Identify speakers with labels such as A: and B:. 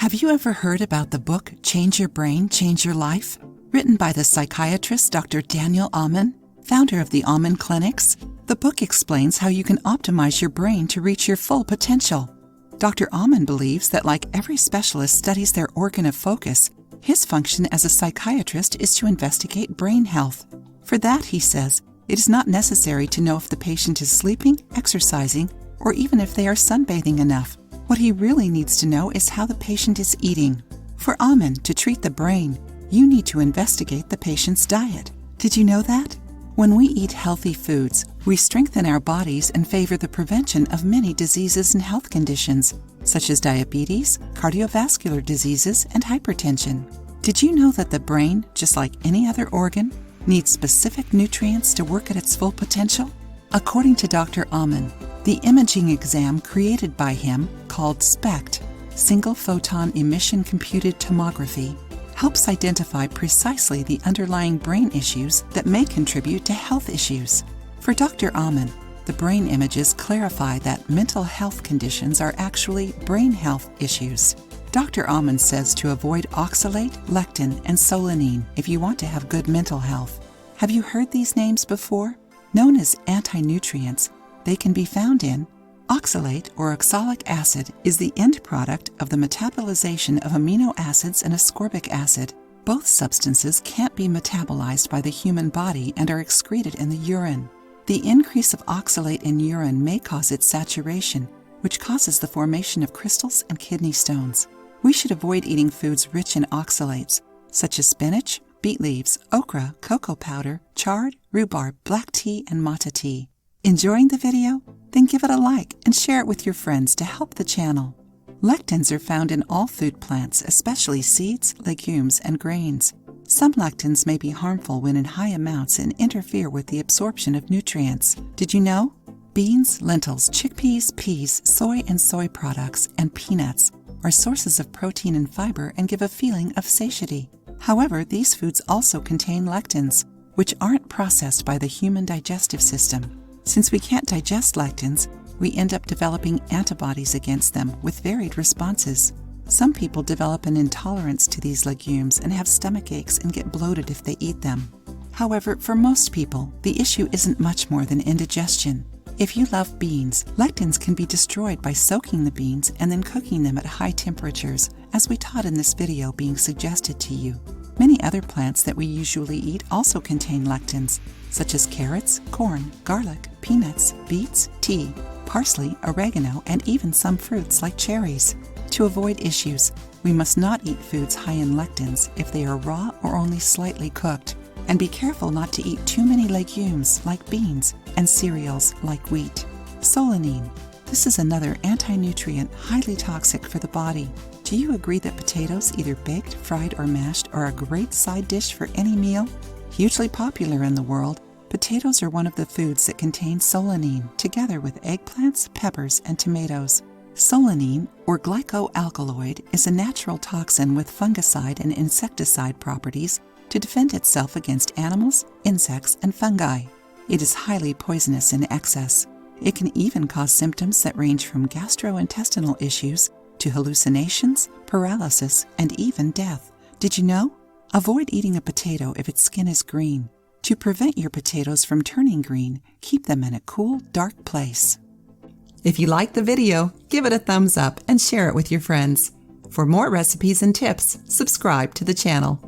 A: Have you ever heard about the book Change Your Brain, Change Your Life? Written by the psychiatrist Dr. Daniel Amen, founder of the Amen Clinics. The book explains how you can optimize your brain to reach your full potential. Dr. Amen believes that like every specialist studies their organ of focus, his function as a psychiatrist is to investigate brain health. For that, he says, it is not necessary to know if the patient is sleeping, exercising, or even if they are sunbathing enough. What he really needs to know is how the patient is eating. For Amen to treat the brain, you need to investigate the patient's diet. Did you know that? When we eat healthy foods, we strengthen our bodies and favor the prevention of many diseases and health conditions, such as diabetes, cardiovascular diseases, and hypertension. Did you know that the brain, just like any other organ, needs specific nutrients to work at its full potential? According to Dr. Amen, the imaging exam created by him, called SPECT, Single Photon Emission Computed Tomography, helps identify precisely the underlying brain issues that may contribute to health issues. For Dr. Amen, the brain images clarify that mental health conditions are actually brain health issues. Dr. Amen says to avoid oxalate, lectin, and solanine if you want to have good mental health. Have you heard these names before? Known as anti-nutrients, they can be found in oxalate or oxalic acid is the end product of the metabolization of amino acids and ascorbic acid. Both substances can't be metabolized by the human body and are excreted in the urine. The increase of oxalate in urine may cause its saturation, which causes the formation of crystals and kidney stones. We should avoid eating foods rich in oxalates, such as spinach, beet leaves, okra, cocoa powder, chard, rhubarb, black tea, and matcha tea. Enjoying the video? Then give it a like and share it with your friends to help the channel. Lectins are found in all food plants, especially seeds, legumes, and grains. Some lectins may be harmful when in high amounts and interfere with the absorption of nutrients. Did you know? Beans, lentils, chickpeas, peas, soy and soy products, and peanuts are sources of protein and fiber and give a feeling of satiety. However, these foods also contain lectins, which aren't processed by the human digestive system. Since we can't digest lectins, we end up developing antibodies against them with varied responses. Some people develop an intolerance to these legumes and have stomach aches and get bloated if they eat them. However, for most people, the issue isn't much more than indigestion. If you love beans, lectins can be destroyed by soaking the beans and then cooking them at high temperatures, as we taught in this video being suggested to you. Many other plants that we usually eat also contain lectins, such as carrots, corn, garlic, peanuts, beets, tea, parsley, oregano, and even some fruits like cherries. To avoid issues, we must not eat foods high in lectins if they are raw or only slightly cooked, and be careful not to eat too many legumes like beans and cereals like wheat. Solanine. This is another anti-nutrient highly toxic for the body. Do you agree that potatoes, either baked, fried, or mashed, are a great side dish for any meal? Hugely popular in the world, potatoes are one of the foods that contain solanine, together with eggplants, peppers, and tomatoes. Solanine, or glycoalkaloid, is a natural toxin with fungicide and insecticide properties to defend itself against animals, insects, and fungi. It is highly poisonous in excess. It can even cause symptoms that range from gastrointestinal issues to hallucinations, paralysis, and even death. Did you know? Avoid eating a potato if its skin is green. To prevent your potatoes from turning green, keep them in a cool, dark place. If you liked the video, give it a thumbs up and share it with your friends. For more recipes and tips, subscribe to the channel.